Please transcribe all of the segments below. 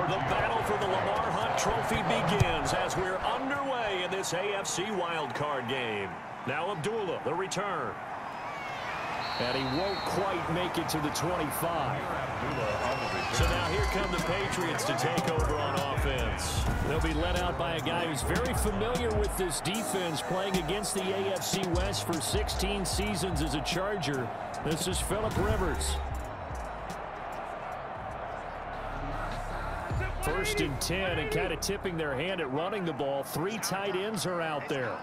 The battle for the Lamar Hunt Trophy begins as we're underway in this AFC Wildcard game. Now Abdullah, the return. And he won't quite make it to the 25. So now here come the Patriots to take over on offense. They'll be led out by a guy who's very familiar with this defense, playing against the AFC West for 16 seasons as a Charger. This is Phillip Rivers. 1st and 10, and kind of tipping their hand at running the ball. 3 tight ends are out there.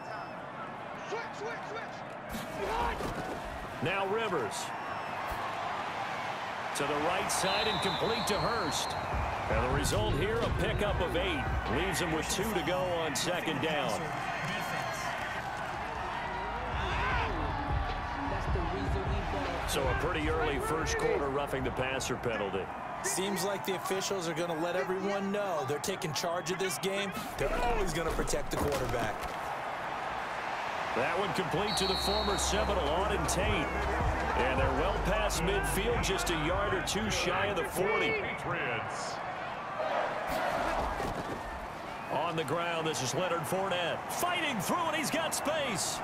Now Rivers. To the right side and complete to Hurst. And the result here, a pickup of 8. Leaves him with 2 to go on 2nd down. So a pretty early first quarter roughing the passer penalty. Seems like the officials are going to let everyone know they're taking charge of this game. They're always going to protect the quarterback. That one complete to the former Seminole, Auden Tate. And they're well past midfield, just a yard or 2 shy of the 40. On the ground, this is Leonard Fournette. Fighting through, and he's got space.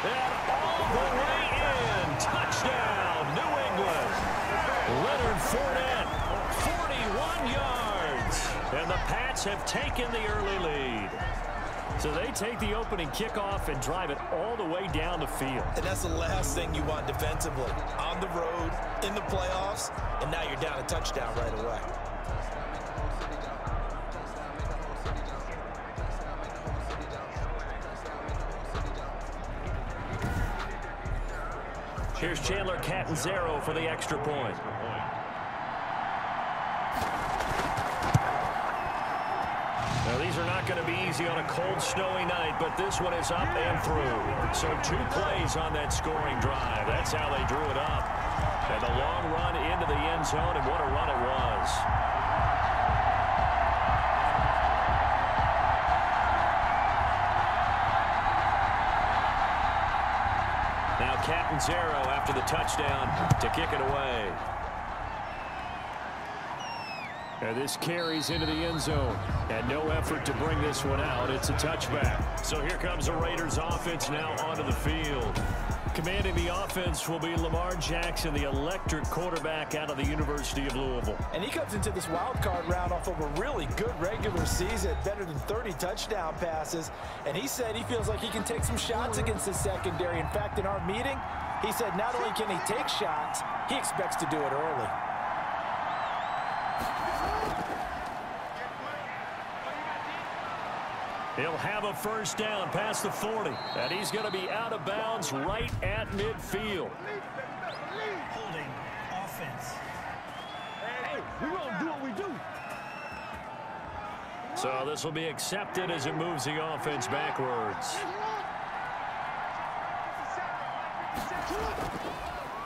And all the way in. Touchdown, New England. Leonard Fournette, 41 yards. And the Pats have taken the early lead. So they take the opening kickoff and drive it all the way down the field. And that's the last thing you want defensively. On the road, in the playoffs, and now you're down a touchdown right away. Here's Chandler Catanzaro for the extra point. Now, these are not going to be easy on a cold, snowy night, but this one is up and through. So 2 plays on that scoring drive. That's how they drew it up. And the long run into the end zone, and what a run it was. Now Catanzaro after the touchdown to kick it away. And this carries into the end zone. And no effort to bring this one out. It's a touchback. So here comes the Raiders offense now onto the field. Commanding the offense will be Lamar Jackson, the electric quarterback out of the University of Louisville. And he comes into this wild card round off of a really good regular season, better than 30 touchdown passes. And he said he feels like he can take some shots against his secondary. In fact, in our meeting, he said not only can he take shots, he expects to do it early. He'll have a first down past the 40. And he's going to be out of bounds right at midfield. Holding offense. Hey, we're going to do what we do. So this will be accepted as it moves the offense backwards.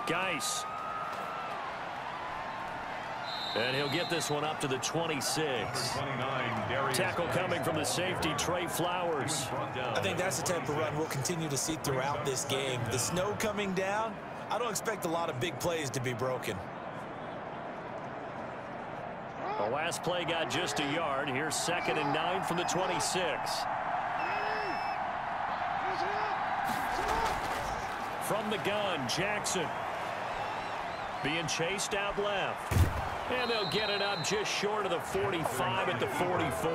Geis. And he'll get this one up to the 26. Tackle coming from the safety, Trey Flowers. I think that's the type of run we'll continue to see throughout this game. The snow coming down, I don't expect a lot of big plays to be broken. The last play got just a yard. Here's 2nd and 9 from the 26. From the gun, Jackson. Being chased out left. And they'll get it up just short of the 45 at the 44.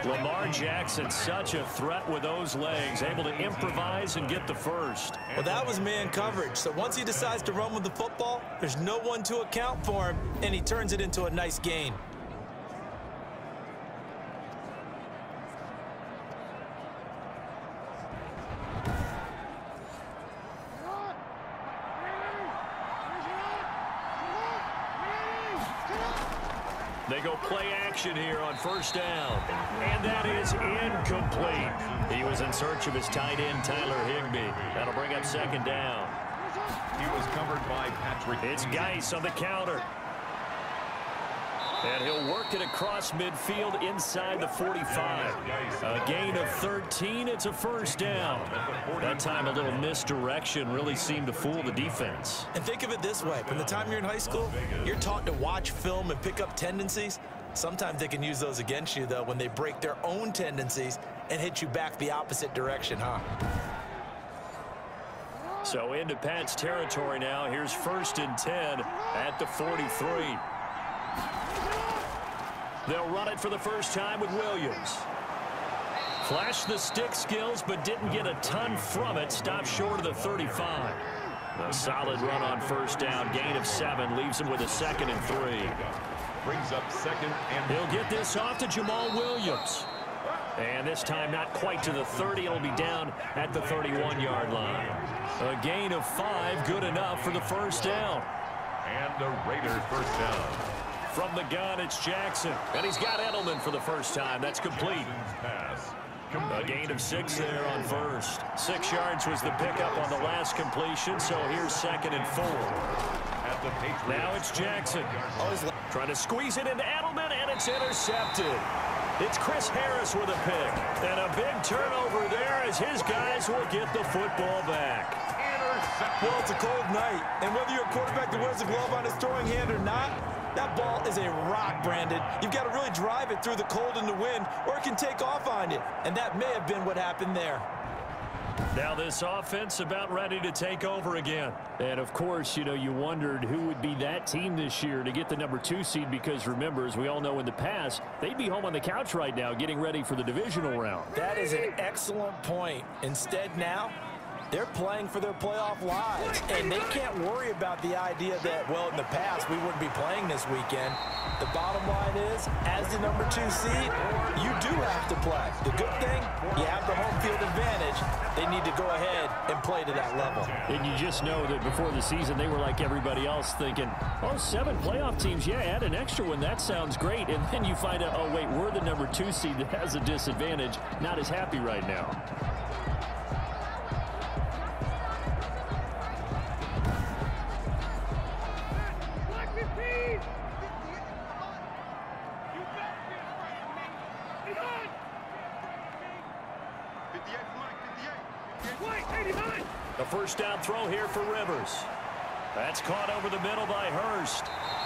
Lamar Jackson, such a threat with those legs, able to improvise and get the first. Well, that was man coverage. So once he decides to run with the football, there's no one to account for him, and he turns it into a nice gain. They go play action here on first down. And that is incomplete. He was in search of his tight end, Tyler Higbee. That'll bring up 2nd down. He was covered by Patrick. It's Geis on the counter. And he'll work it across midfield inside the 45. A gain of 13. It's a first down. That time a little misdirection really seemed to fool the defense. And think of it this way. From the time you're in high school, you're taught to watch film and pick up tendencies. Sometimes they can use those against you, though, when they break their own tendencies and hit you back the opposite direction, huh? So into Pat's territory now. Here's 1st and 10 at the 43. They'll run it for the first time with Williams. Flashed the stick skills, but didn't get a ton from it. Stopped short of the 35. A solid run on first down. Gain of 7 leaves him with a 2nd and 3. Brings up 2nd and... He'll get this off to Jamal Williams. And this time not quite to the 30. It'll be down at the 31-yard line. A gain of 5, good enough for the first down. And a Raiders first down. From the gun, it's Jackson. And he's got Edelman for the first time. That's complete. A gain of 6 there on first. 6 yards was the pickup on the last completion, so here's 2nd and 4. Now it's Jackson. Trying to squeeze it into Edelman, and it's intercepted. It's Chris Harris with a pick. And a big turnover there as his guys will get the football back. Well, it's a cold night, and whether you're a quarterback that wears a glove on his throwing hand or not, that ball is a rock, Brandon. You've got to really drive it through the cold and the wind, or it can take off on you. And that may have been what happened there. Now this offense about ready to take over again. And, of course, you know, you wondered who would be that team this year to get the number 2 seed because, remember, as we all know in the past, they'd be home on the couch right now getting ready for the divisional round. That is an excellent point. Instead now, they're playing for their playoff lives, and they can't worry about the idea that, well, in the past, we wouldn't be playing this weekend. The bottom line is, as the number 2 seed, you do have to play. The good thing, you have the home field advantage. They need to go ahead and play to that level. And you just know that before the season, they were like everybody else thinking, oh, 7 playoff teams, yeah, add an extra one. That sounds great. And then you find out, oh, wait, we're the number 2 seed that has a disadvantage. Not as happy right now. The first down throw here for Rivers. That's caught over the middle by Hurst.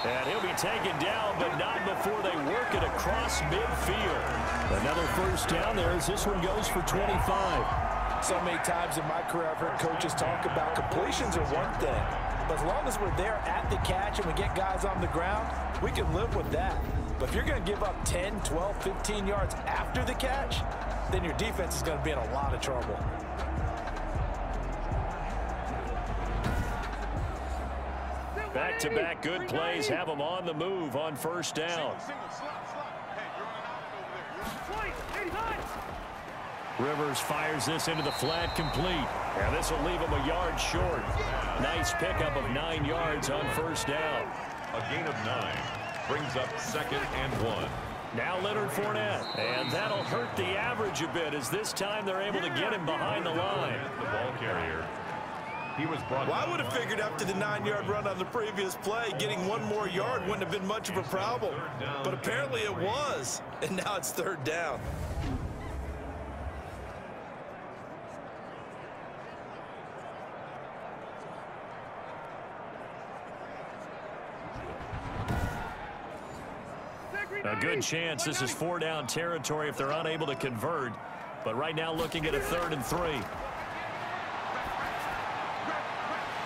And he'll be taken down, but not before they work it across midfield. Another first down there as this one goes for 25. So many times in my career I've heard coaches talk about completions are one thing. But as long as we're there at the catch and we get guys on the ground, we can live with that. But if you're going to give up 10, 12, 15 yards after the catch, then your defense is going to be in a lot of trouble. Back-to-back good plays have them on the move on first down. Rivers fires this into the flat, complete. And this will leave him a yard short. Nice pickup of 9 yards on first down. A gain of 9 brings up 2nd and 1. Now Leonard Fournette. And that'll hurt the average a bit as this time they're able to get him behind the line. The ball carrier. He was brought well, I would have figured after the 9-yard run on the previous play, getting 1 more yard wouldn't have been much of a problem. But apparently it was. And now it's 3rd down. A good chance this is 4-down territory if they're unable to convert. But right now looking at a 3rd and 3.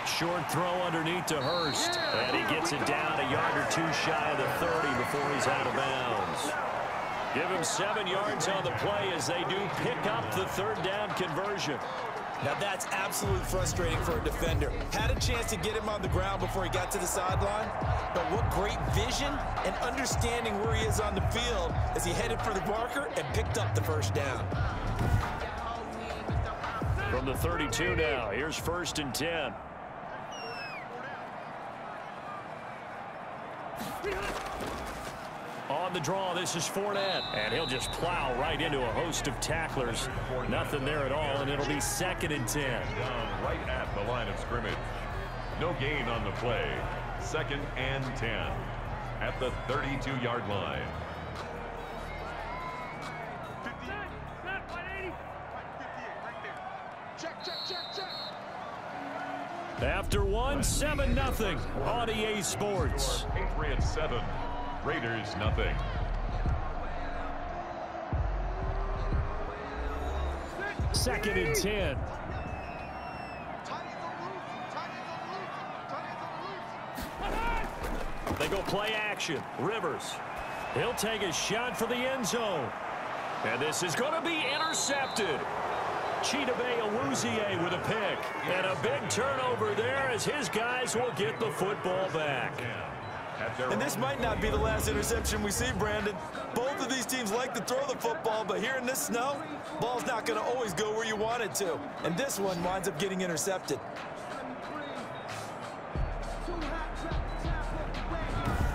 Short throw underneath to Hurst. And he gets it down a yard or 2 shy of the 30 before he's out of bounds. Give him 7 yards on the play as they do pick up the 3rd down conversion. Now that's absolutely frustrating for a defender. Had a chance to get him on the ground before he got to the sideline, but what great vision and understanding where he is on the field as he headed for the marker and picked up the 1st down. From the 32 now, here's 1st and 10. On the draw, this is Fournette. And he'll just plow right into a host of tacklers. Nothing there at all, and it'll be 2nd and 10. Down right at the line of scrimmage. No gain on the play. 2nd and 10. at the 32-yard line. After one, 7-0 on EA Sports. Patriots 7, Raiders 0. Second and 10. They go play action. Rivers. He'll take a shot for the end zone. And this is going to be intercepted. Chidobe Awuzie with a pick. And a big turnover there as his guys will get the football back. And this might not be the last interception we see, Brandon. Both of these teams like to throw the football, but here in this snow, ball's not going to always go where you want it to. And this one winds up getting intercepted.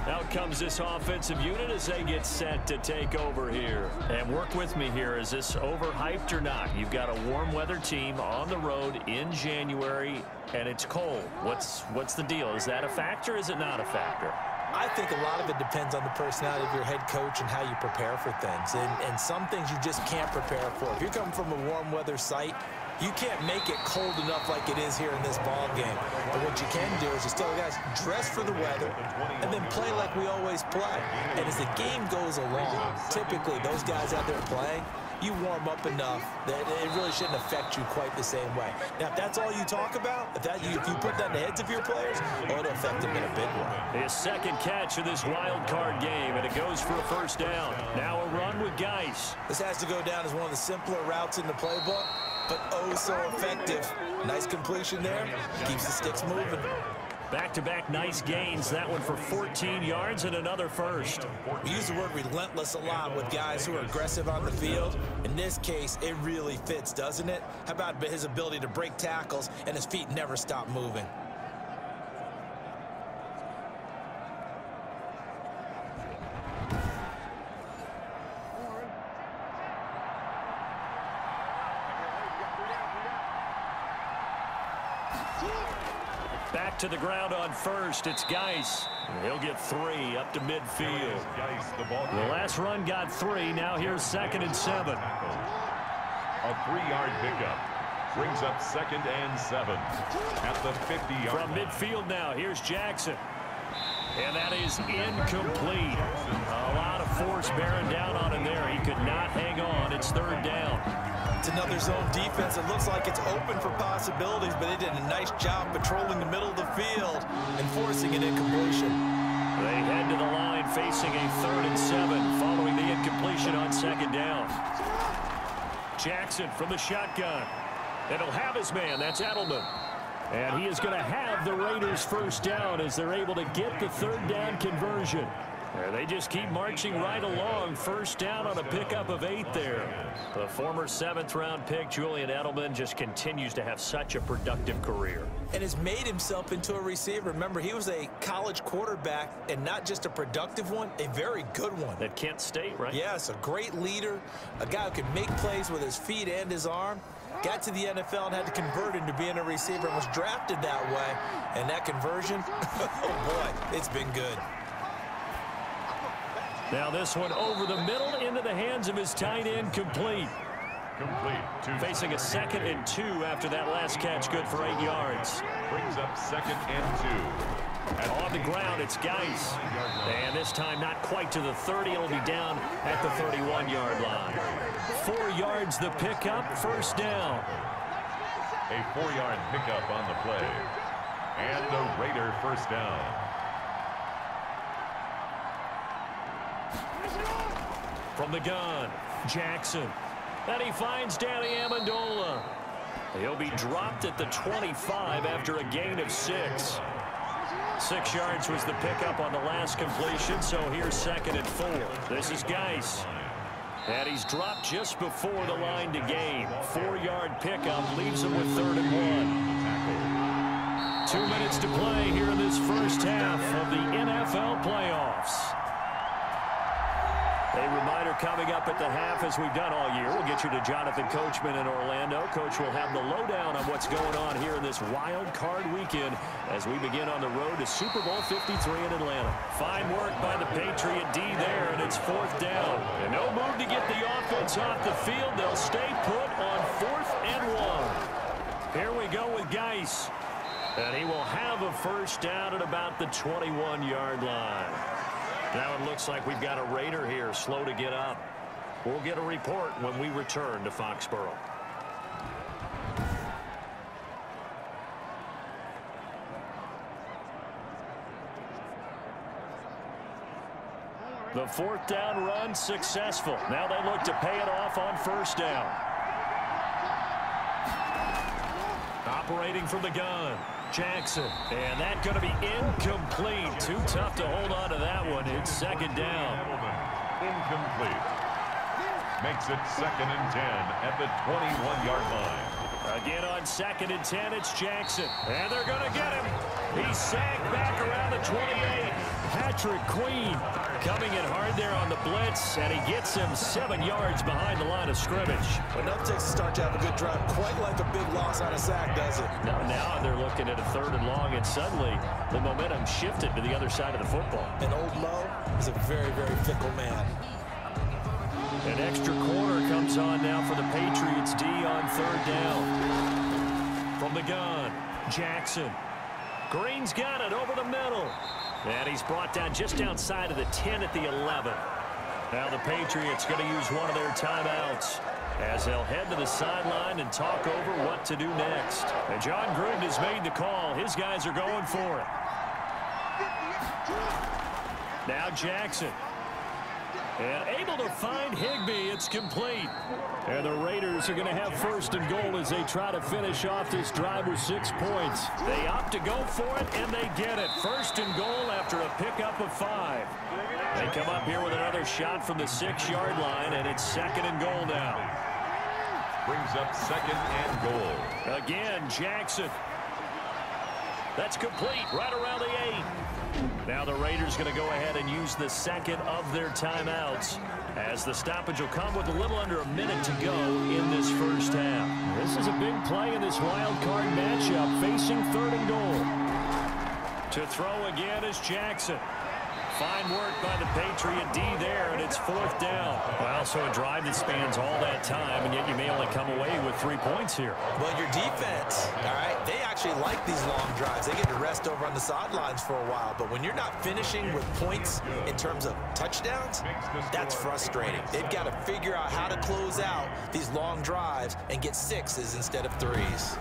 Out comes this offensive unit as they get set to take over here. And work with me here. Is this overhyped or not? You've got a warm weather team on the road in January, and it's cold. What's the deal? Is that a factor or is it not a factor? I think a lot of it depends on the personality of your head coach and how you prepare for things. And some things you just can't prepare for. If you're coming from a warm weather site, you can't make it cold enough like it is here in this ball game. But what you can do is just tell the guys, dress for the weather, and then play like we always play. And as the game goes along, typically those guys out there playing, you warm up enough that it really shouldn't affect you quite the same way. Now, if that's all you talk about, if you put that in the heads of your players, it'll affect them in a big way. His second catch of this wild card game, and it goes for a first down. Now a run with Geis. This has to go down as one of the simpler routes in the playbook, but oh so effective. Nice completion there. Keeps the sticks moving. Back-to-back nice gains. That one for 14 yards and another first. We use the word relentless a lot with guys who are aggressive on the field. In this case, it really fits, doesn't it? How about his ability to break tackles and his feet never stop moving? Back to the ground on first. It's Geis. He'll get 3 up to midfield. The last run got 3. Now here's 2nd and 7. A 3-yard pickup brings up 2nd and 7 at the 50-yard line. From midfield now, here's Jackson. And that is incomplete. A lot of force bearing down on him there. He could not hang on. It's 3rd down. It's another zone defense. It looks like it's open for possibilities, but they did a nice job patrolling the middle of the field and forcing an incompletion. They head to the line facing a 3rd and 7 following the incompletion on 2nd down. Jackson from the shotgun. And he'll have his man. That's Edelman. And he is going to have the Raiders first down as they're able to get the 3rd down conversion. They just keep marching right along. First down on a pickup of 8 there. The former 7th-round pick, Julian Edelman, just continues to have such a productive career. And has made himself into a receiver. Remember, he was a college quarterback, and not just a productive one, a very good one. At Kent State, right? Yes, a great leader, a guy who can make plays with his feet and his arm. Got to the NFL and had to convert into being a receiver and was drafted that way. And that conversion, oh boy, it's been good. Now this one over the middle into the hands of his tight end, complete. Facing a 2nd and 2 after that last catch, good for 8 yards. Brings up 2nd and 2. On the ground, it's Geis. And this time not quite to the 30. It'll be down at the 31-yard line. 4 yards the pickup, first down. A 4-yard pickup on the play. And the Raider first down. From the gun, Jackson. And he finds Danny Amendola. He'll be dropped at the 25 after a gain of 6. 6 yards was the pickup on the last completion, so here's 2nd and 4. This is Geis. And he's dropped just before the line to gain. 4-yard pickup leaves him with 3rd and 1. 2 minutes to play here in this first half of the NFL playoffs. They reminder coming up at the half, as we've done all year. We'll get you to Jonathan Coachman in Orlando. Coach will have the lowdown on what's going on here in this wild card weekend as we begin on the road to Super Bowl 53 in Atlanta. Fine work by the Patriot D there, and it's 4th down. And no move to get the offense off the field. They'll stay put on 4th and 1. Here we go with Geis. And he will have a first down at about the 21-yard line. Now it looks like we've got a Raider here slow to get up. We'll get a report when we return to Foxborough. The 4th down run successful. Now they look to pay it off on first down. Operating from the gun, Jackson. And that's going to be incomplete. Too tough to hold on to that one. It's 2nd down. Incomplete. Makes it 2nd and 10 at the 21-yard line. Again on 2nd and 10, it's Jackson. And they're going to get him. He's sagged back around the 28. Patrick Queen coming in hard there on the blitz, and he gets him 7 yards behind the line of scrimmage. Enough takes to start to have a good drive. Quite like a big loss on a sack, does it? Now they're looking at a 3rd and long, and suddenly the momentum shifted to the other side of the football. And Old Mo is a very, very fickle man. An extra corner comes on now for the Patriots D on 3rd down. From the gun, Jackson. Green's got it over the middle. And he's brought down just outside of the 10 at the 11. Now the Patriots going to use one of their timeouts as they'll head to the sideline and talk over what to do next. And John Gruden has made the call. His guys are going for it. Now Jackson. And able to find Higbee. It's complete. And the Raiders are going to have 1st and goal as they try to finish off this drive with 6 points. They opt to go for it, and they get it. 1st and goal after a pickup of 5. They come up here with another shot from the 6-yard line, and it's 2nd and goal now. Brings up 2nd and goal. Again, Jackson. That's complete right around the 8. Now the Raiders going to go ahead and use the 2nd of their timeouts as the stoppage will come with a little under a minute to go in this first half. This is a big play in this wild card matchup facing 3rd and goal. To throw again is Jackson. Fine work by the Patriot D there, and it's 4th down. Well, so a drive that spans all that time, and yet you may only come away with 3 points here. Well, your defense, all right, they actually like these long drives. They get to rest over on the sidelines for a while, but when you're not finishing with points in terms of touchdowns, that's frustrating. They've got to figure out how to close out these long drives and get 6s instead of 3s.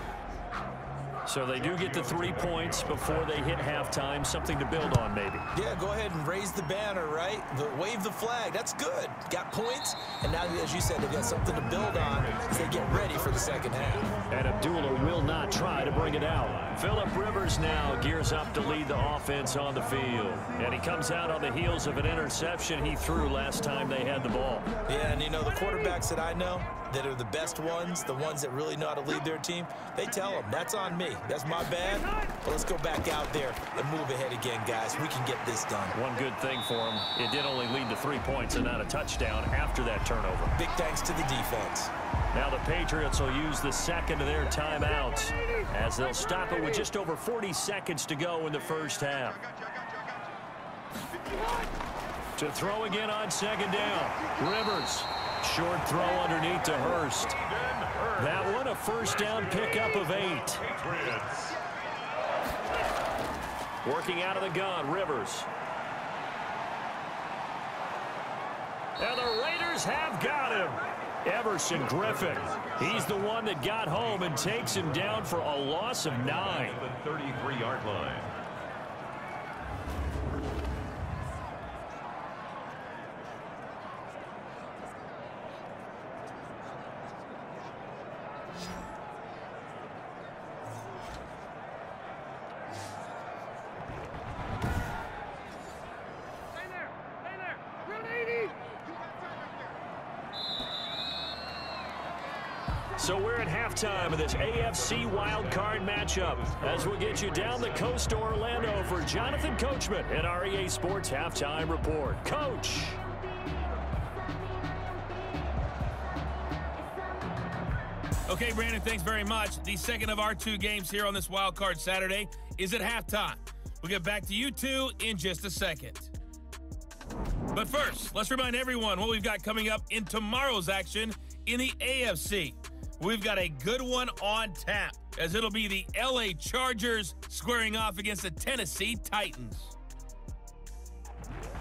So they do get the 3 points before they hit halftime. Something to build on, maybe. Yeah, go ahead and raise the banner, right? Wave the flag. That's good. Got points, and now, as you said, they've got something to build on as they get ready for the 2nd half. And Abdullah will not try to bring it out. Phillip Rivers now gears up to lead the offense on the field. And he comes out on the heels of an interception he threw last time they had the ball. Yeah, and you know, the quarterbacks that I know that are the best ones, the ones that really know how to lead their team, they tell them, that's on me. That's my bad. But let's go back out there and move ahead again, guys. We can get this done. One good thing for him, it did only lead to 3 points and not a touchdown after that turnover. Big thanks to the defense. Now the Patriots will use the 2nd of their timeouts as they'll stop it with just over 40 seconds to go in the first half. To throw again on 2nd down. Rivers. Short throw underneath to Hurst. That one a first down pickup of 8. Working out of the gun, Rivers. And the Raiders have got him. Everson Griffin. He's the one that got home and takes him down for a loss of 9. The 33-yard line. So we're at halftime of this AFC wildcard matchup as we'll get you down the coast to Orlando for Jonathan Coachman and our EA Sports Halftime Report. Coach. Okay, Brandon, thanks very much. The second of our two games here on this Wild Card Saturday is at halftime. We'll get back to you two in just a second. But first, let's remind everyone what we've got coming up in tomorrow's action in the AFC. We've got a good one on tap, as it'll be the LA Chargers squaring off against the Tennessee Titans.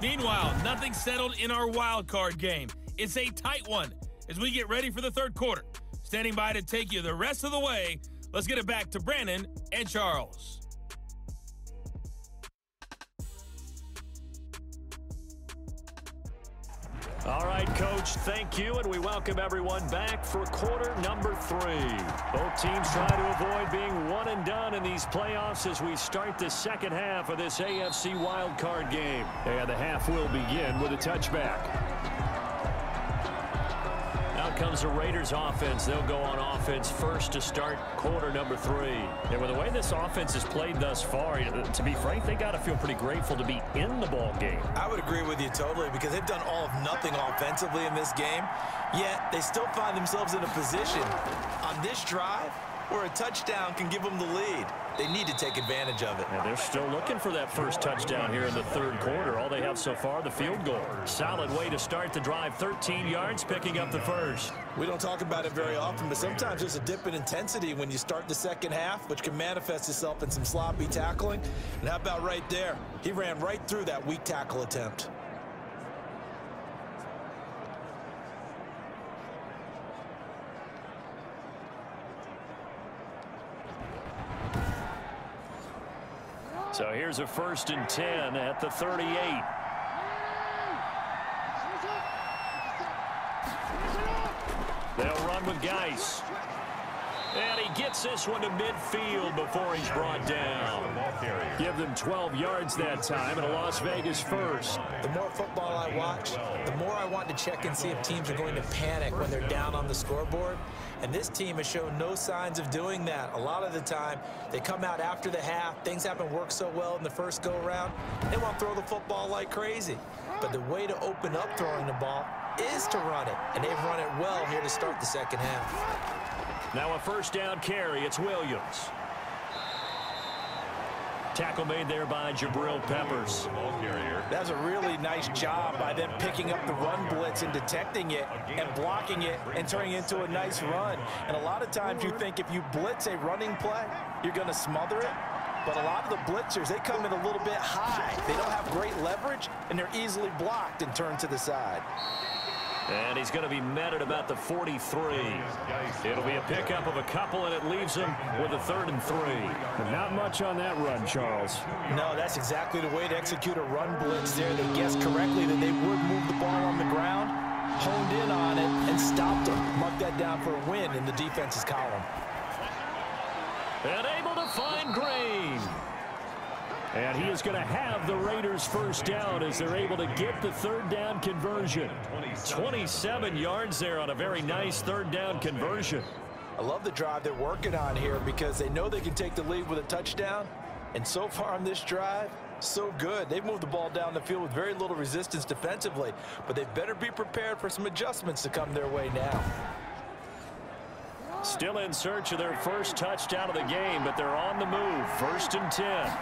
Meanwhile, nothing settled in our wild card game. It's a tight one as we get ready for the third quarter. Standing by to take you the rest of the way, let's get it back to Brandon and Charles. All right, Coach, thank you, and we welcome everyone back for quarter number 3. Both teams try to avoid being one and done in these playoffs as we start the second half of this AFC wildcard game. And the half will begin with a touchback. Out comes the Raiders offense. They'll go on offense first to start quarter number 3. And with the way this offense has played thus far, to be frank, they got to feel pretty grateful to be in the ball game. I would agree with you totally, because they've done all of nothing offensively in this game, yet they still find themselves in a position on this drive where a touchdown can give them the lead. They need to take advantage of it. And they're still looking for that first touchdown here in the third quarter. All they have so far, the field goal. Solid way to start the drive. 13 yards, picking up the first. We don't talk about it very often, but sometimes there's a dip in intensity when you start the second half, which can manifest itself in some sloppy tackling. And how about right there? He ran right through that weak tackle attempt. So here's a 1st and 10 at the 38. They'll run with Geis. And he gets this one to midfield before he's brought down. Give them 12 yards that time, and a Las Vegas first. The more football I watch, the more I want to check and see if teams are going to panic when they're down on the scoreboard. And this team has shown no signs of doing that. A lot of the time, they come out after the half. Things haven't worked so well in the first go-around. They want to throw the football like crazy. But the way to open up throwing the ball is to run it. And they've run it well here to start the second half. Now a first down carry. It's Williams. Tackle made there by Jabril Peppers. That's a really nice job by them picking up the run blitz and detecting it and blocking it and turning it into a nice run. And a lot of times you think if you blitz a running play, you're going to smother it. But a lot of the blitzers, they come in a little bit high. They don't have great leverage, and they're easily blocked and turned to the side. And he's going to be met at about the 43. It'll be a pickup of a couple, and it leaves him with a 3rd and 3. Not much on that run, Charles. No, that's exactly the way to execute a run blitz there. They guessed correctly that they would move the ball on the ground, honed in on it, and stopped them. Mark that down for a win in the defense's column. And able to find Green. And he is going to have the Raiders first down as they're able to get the 3rd down conversion. 27 yards there on a very nice 3rd down conversion. I love the drive they're working on here because they know they can take the lead with a touchdown. And so far on this drive, so good. They've moved the ball down the field with very little resistance defensively, but they better be prepared for some adjustments to come their way now. Still in search of their first touchdown of the game, but they're on the move. 1st and 10.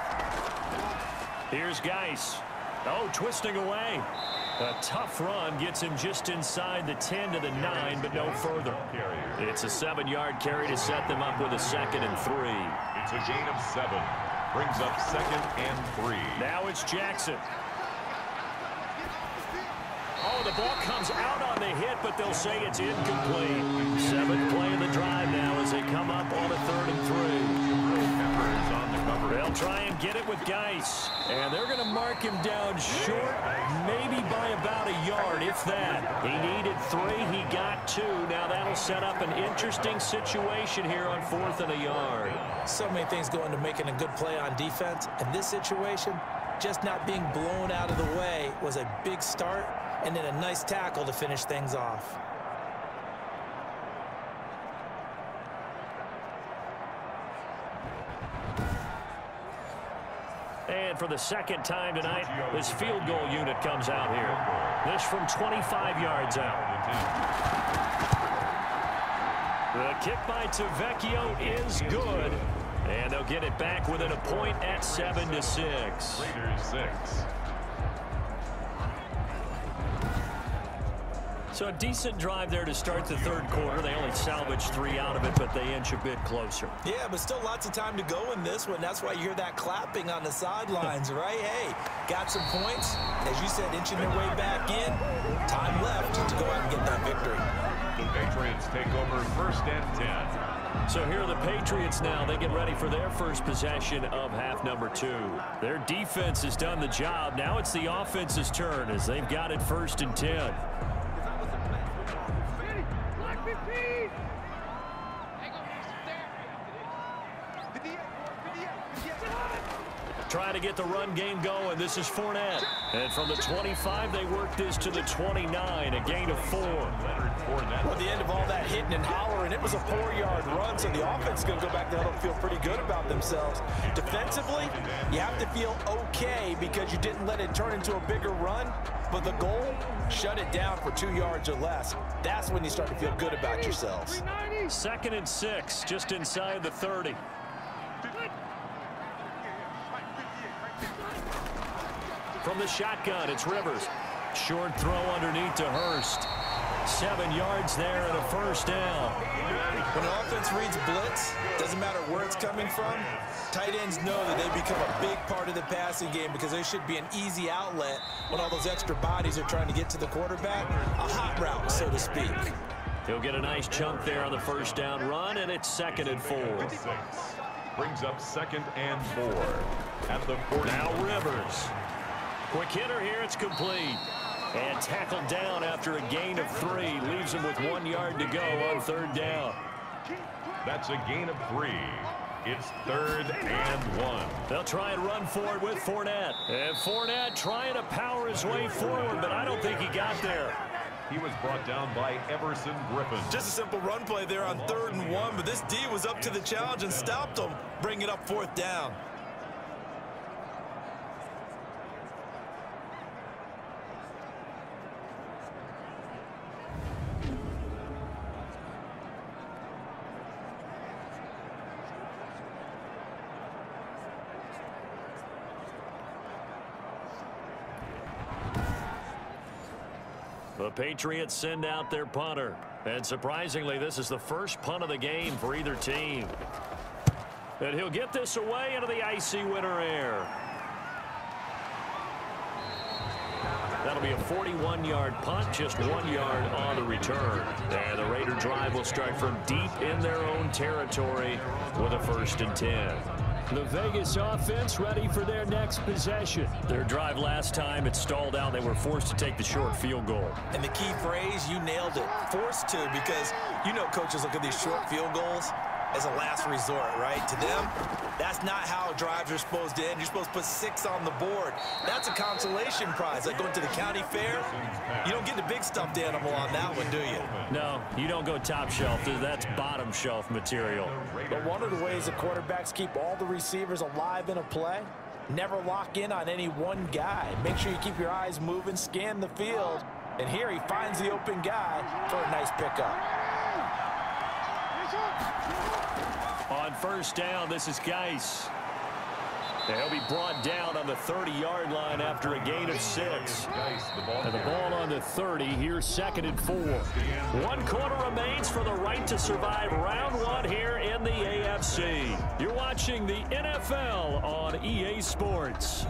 Here's Geis. Oh, twisting away. A tough run gets him just inside the 10 to the 9, but no further. It's a 7-yard carry to set them up with a 2nd and 3. It's a gain of 7. Brings up 2nd and 3. Now it's Jackson. Oh, the ball comes out on the hit, but they'll say it's incomplete. 7th play of the drive now as they come up on a 3rd and 3. They'll try and get it with Geis. And they're going to mark him down short, maybe by about a yard, if that. He needed 3. He got 2. Now that'll set up an interesting situation here on 4th and a yard. So many things go into making a good play on defense. In this situation, just not being blown out of the way was a big start, and then a nice tackle to finish things off. And for the 2nd time tonight, this field goal unit comes out here. This from 25 yards out. The kick by Tavecchio is good. And they'll get it back within a point at 7-6. Raiders 6. So a decent drive there to start the third quarter. They only salvaged 3 out of it, but they inch a bit closer. Yeah, but still lots of time to go in this one. That's why you hear that clapping on the sidelines, right? Hey, got some points. As you said, inching their way back in. Time left to go out and get that victory. The Patriots take over 1st and 10. So here are the Patriots now. They get ready for their first possession of half number 2. Their defense has done the job. Now it's the offense's turn as they've got it 1st and 10. Trying to get the run game going. This is Fournette. And from the 25, they work this to the 29, a gain of 4. Well, at the end of all that hitting and hollering, it was a 4-yard run, so the offense is going to go back to huddle and feel pretty good about themselves. Defensively, you have to feel okay because you didn't let it turn into a bigger run, but the goal, shut it down for 2 yards or less. That's when you start to feel good about yourselves. 2nd and 6, just inside the 30. From the shotgun, it's Rivers. Short throw underneath to Hurst. 7 yards there and a 1st down. When an offense reads blitz, doesn't matter where it's coming from, tight ends know that they become a big part of the passing game because there should be an easy outlet when all those extra bodies are trying to get to the quarterback. A hot route, so to speak. He'll get a nice chunk there on the 1st down run, and it's 2nd and 4. Brings up 2nd and 4 at the 40. Now Rivers. Quick hitter here, it's complete. And tackled down after a gain of 3. Leaves him with 1 yard to go on 3rd down. That's a gain of 3. It's 3rd and 1. They'll try and run forward with Fournette. And Fournette trying to power his way forward, but I don't think he got there. He was brought down by Everson Griffin. Just a simple run play there on 3rd and 1, but this D was up to the challenge and stopped him, bringing it up 4th down. The Patriots send out their punter. And surprisingly, this is the first punt of the game for either team. And he'll get this away into the icy winter air. That'll be a 41-yard punt, just 1 yard on the return. And the Raider drive will start from deep in their own territory with a 1st and 10. The Vegas offense ready for their next possession. Their drive last time, it stalled out. They were forced to take the short field goal. And the key phrase, you nailed it. Forced to, because you know coaches look at these short field goals as a last resort, right? To them, that's not how drives are supposed to end. You're supposed to put 6 on the board. That's a consolation prize. Like going to the county fair, you don't get the big stuffed animal on that one, do you? No, you don't go top shelf. That's bottom shelf material. But one of the ways the quarterbacks keep all the receivers alive in a play, never lock in on any one guy. Make sure you keep your eyes moving, scan the field. And here he finds the open guy for a nice pickup. On 1st down, this is Geis. He'll be brought down on the 30-yard line after a gain of 6. And the ball on the 30. Here's 2nd and 4. 1 quarter remains for the right to survive round 1 here in the AFC. You're watching the NFL on EA Sports.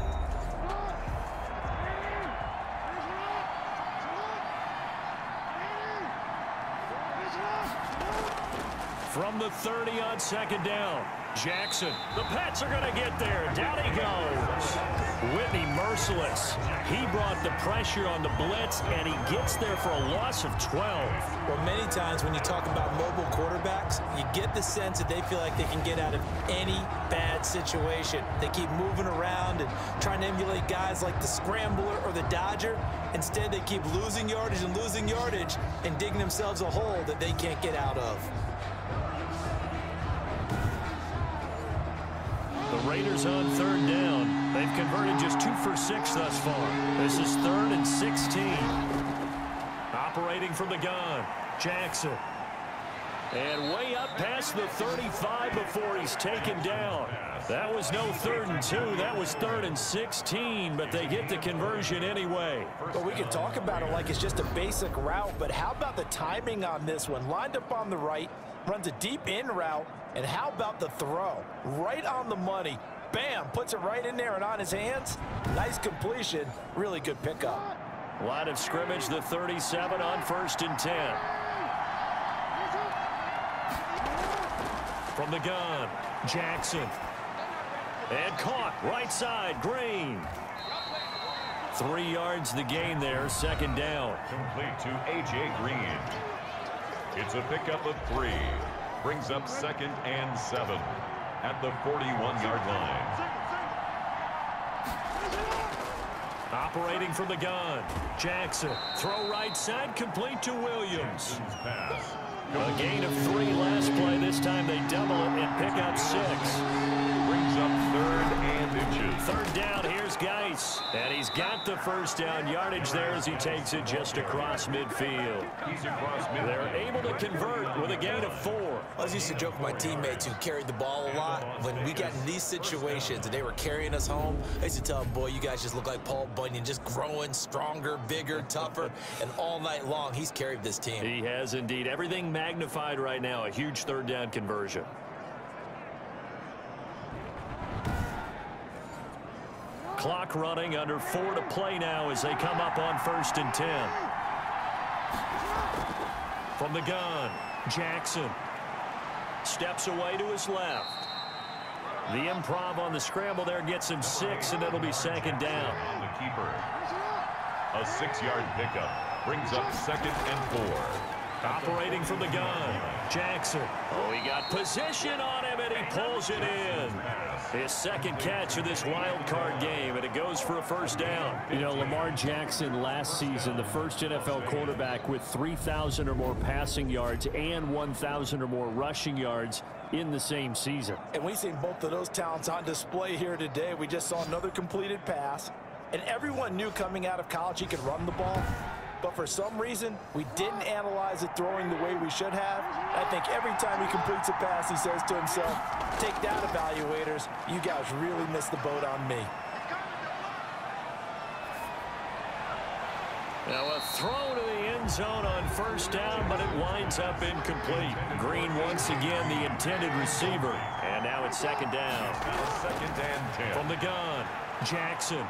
From the 30 on 2nd down. Jackson. The Pats are going to get there. Down he goes. Whitney merciless. He brought the pressure on the blitz, and he gets there for a loss of 12. Well, many times when you talk about mobile quarterbacks, you get the sense that they feel like they can get out of any bad situation. They keep moving around and trying to emulate guys like the Scrambler or the Dodger. Instead, they keep losing yardage and digging themselves a hole that they can't get out of. The Raiders on 3rd down. They've converted just 2 for 6 thus far. This is 3rd and 16. Operating from the gun, Jackson. And way up past the 35 before he's taken down. That was no 3rd and 2. That was 3rd and 16, but they get the conversion anyway. But we can talk about it like it's just a basic route, but how about the timing on this one? Lined up on the right, runs a deep in route, and how about the throw? Right on the money. Bam, puts it right in there and on his hands. Nice completion, really good pickup. Line of scrimmage, the 37 on 1st and 10. From the gun, Jackson. And caught, right side, Green. 3 yards the gain there, 2nd down. Complete to A.J. Green. It's a pickup of 3. Brings up 2nd and 7 at the 41-yard line. Operating from the gun, Jackson. Throw right side, complete to Williams. Pass. A gain of 3 last play. This time they double it and pick up 6. Brings up 3rd and inches. 3rd down, here's Geis. And he's got the 1st down yardage there as he takes it just across midfield. He's across midfield. They're able to convert with a gain of 4. I used to joke with my teammates who carried the ball a lot. When we got in these situations and they were carrying us home, I used to tell them, boy, you guys just look like Paul Bunyan, just growing stronger, bigger, tougher. And all night long, he's carried this team. He has indeed. Everything magnified right now. A huge 3rd down conversion. Clock running, under 4 to play now as they come up on 1st and 10. From the gun, Jackson steps away to his left. The improv on the scramble there gets him 6, and it'll be 2nd down. On the keeper. A 6-yard pickup brings up 2nd and 4. Operating from the gun, Jackson. Oh, he got position on him, and he pulls it in. His 2nd catch of this wild card game, and it goes for a 1st down. You know, Lamar Jackson last season, the first NFL quarterback with 3,000 or more passing yards and 1,000 or more rushing yards in the same season. And we've seen both of those talents on display here today. We just saw another completed pass, and everyone knew coming out of college he could run the ball. But for some reason, we didn't analyze it throwing the way we should have. I think every time he completes a pass, he says to himself, take that, evaluators. You guys really missed the boat on me. Now a throw to the end zone on 1st down, but it winds up incomplete. Green once again the intended receiver. And now it's 2nd down. 2nd and 10. From the gun, Jackson.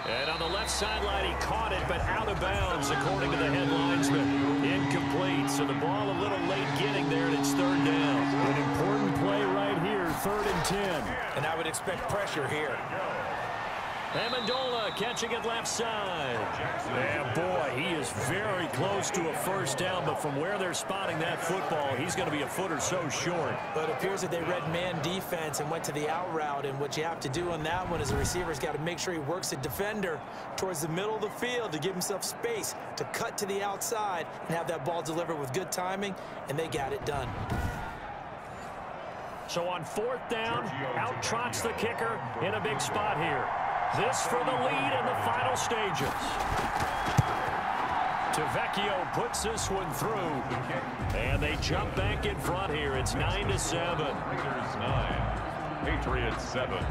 And on the left sideline, he caught it, but out of bounds, according to the head linesman. Incomplete, so the ball a little late getting there, and it's 3rd down. An important play right here, 3rd and 10. And I would expect pressure here. Amendola catching it left side. And boy, he is very close to a 1st down, but from where they're spotting that football, he's going to be a foot or so short. But it appears that they read man defense and went to the out route, and what you have to do on that one is the receiver's got to make sure he works the defender towards the middle of the field to give himself space to cut to the outside and have that ball delivered with good timing, and they got it done. So on 4th down, out trots the kicker in a big spot here. This for the lead in the final stages. Tavecchio puts this one through. And they jump back in front here. It's 9-7. Raiders 9. Patriots 7.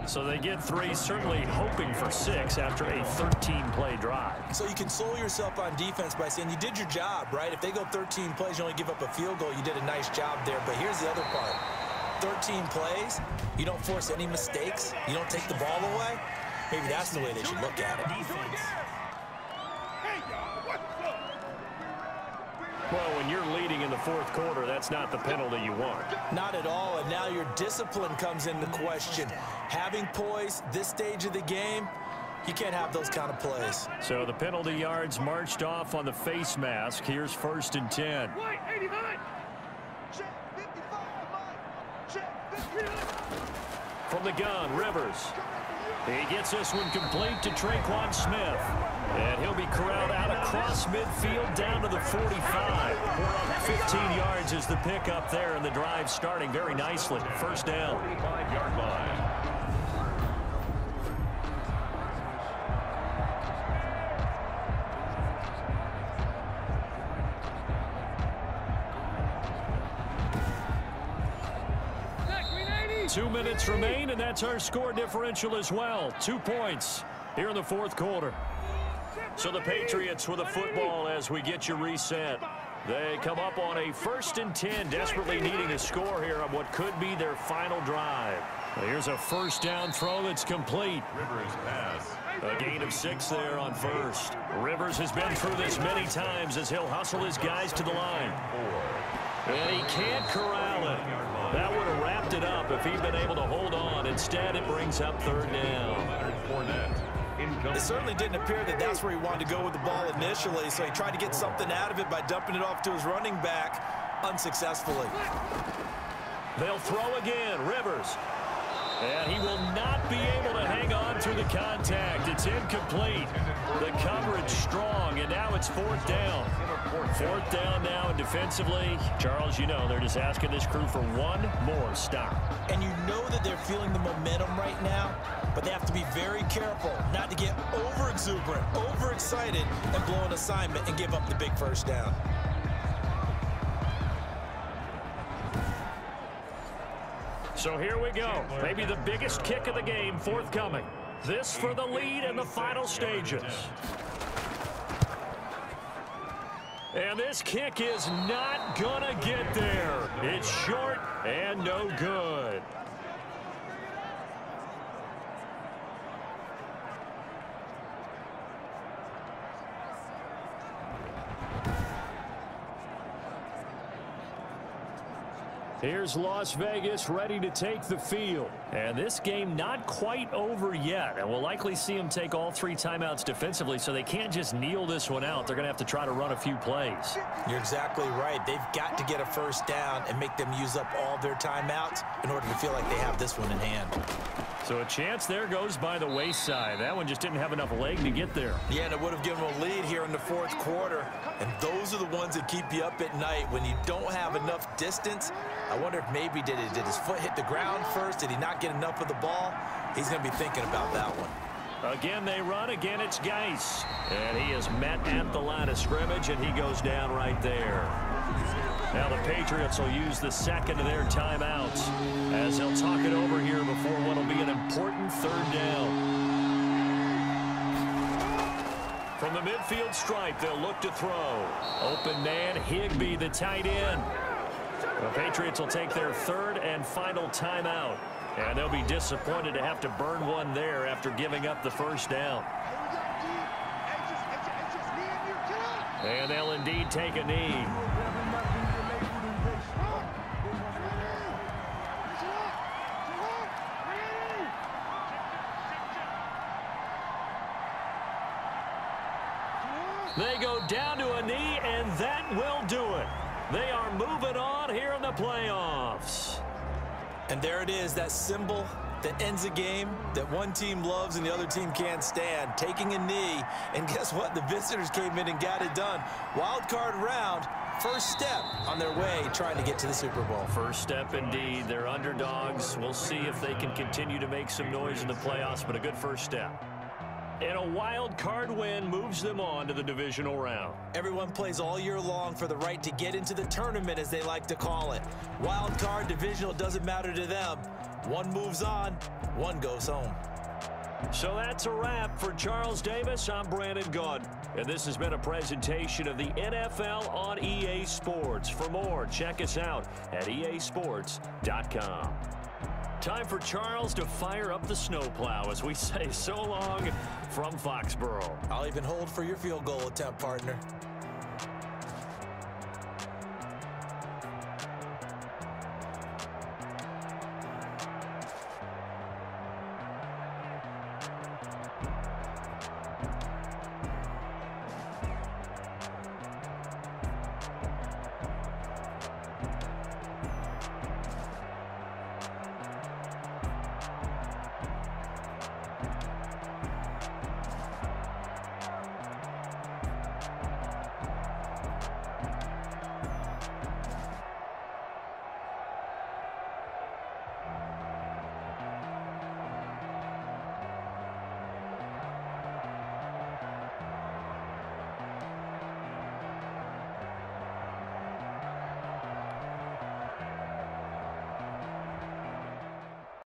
So they get 3, certainly hoping for 6 after a 13-play drive. So you console yourself on defense by saying you did your job, right? If they go 13 plays, you only give up a field goal, you did a nice job there. But here's the other part. 13 plays, you don't force any mistakes, you don't take the ball away. Maybe that's the way they should look at it. Defense. Well, when you're leading in the 4th quarter, that's not the penalty you want. Not at all, and now your discipline comes into question. Having poise this stage of the game, you can't have those kind of plays. So the penalty yards marched off on the face mask. Here's 1st and 10. From the gun, Rivers. He gets this one complete to Traquan Smith. And he'll be corralled out across midfield down to the 45. 15 yards is the pickup there, and the drive starting very nicely. 1st down. 45-yard line. 2 minutes remain, and that's our score differential as well. 2 points here in the fourth quarter. So the Patriots with the football as we get you reset. They come up on a 1st and 10, desperately needing a score here on what could be their final drive. Here's a first down throw that's complete. Rivers pass. A gain of 6 there on first. Rivers has been through this many times as he'll hustle his guys to the line. And he can't corral it. That would have wrapped it up if he'd been able to hold on. Instead, it brings up 3rd down. It certainly didn't appear that that's where he wanted to go with the ball initially, so he tried to get something out of it by dumping it off to his running back unsuccessfully. They'll throw again. Rivers. And he will not be able to hang on through the contact. It's incomplete. The coverage strong, and now it's 4th down. 4th down now, and defensively, Charles, you know, they're just asking this crew for one more stop. And you know that they're feeling the momentum right now, but they have to be very careful not to get over-exuberant, over-excited, and blow an assignment and give up the big first down. So here we go. Maybe the biggest kick of the game forthcoming. This for the lead in the final stages. And this kick is not gonna get there. It's short and no good. Here's Las Vegas ready to take the field. And this game not quite over yet. And we'll likely see them take all 3 timeouts defensively, so they can't just kneel this one out. They're going to have to try to run a few plays. You're exactly right. They've got to get a first down and make them use up all their timeouts in order to feel like they have this one in hand. So a chance there goes by the wayside. That one just didn't have enough leg to get there. Yeah, and it would have given them a lead here in the 4th quarter. And those are the ones that keep you up at night when you don't have enough distance. I wonder if maybe did his foot hit the ground first? Did he not get enough of the ball? He's going to be thinking about that one. Again, they run. Again, it's Geis. And he is met at the line of scrimmage, and he goes down right there. Now the Patriots will use the 2nd of their timeouts as they'll talk it over here before what will be an important 3rd down. From the midfield stripe, they'll look to throw. Open man, Higbee, the tight end. The Patriots will take their 3rd and final timeout. And they'll be disappointed to have to burn one there after giving up the first down. And they'll indeed take a knee. They go down to a knee, and that will do it. They are moving on here in the playoffs. And there it is, that symbol that ends a game that one team loves and the other team can't stand. Taking a knee, and guess what? The visitors came in and got it done. Wild card round, first step on their way trying to get to the Super Bowl. First step indeed. They're underdogs. We'll see if they can continue to make some noise in the playoffs, but a good first step. And a wild card win moves them on to the divisional round. Everyone plays all year long for the right to get into the tournament, as they like to call it. Wild card, divisional, doesn't matter to them. One moves on, one goes home. So that's a wrap for Charles Davis. I'm Brandon Gaudin, and this has been a presentation of the NFL on EA Sports. For more, check us out at easports.com. Time for Charles to fire up the snowplow as we say so long from Foxborough. I'll even hold for your field goal attempt, partner.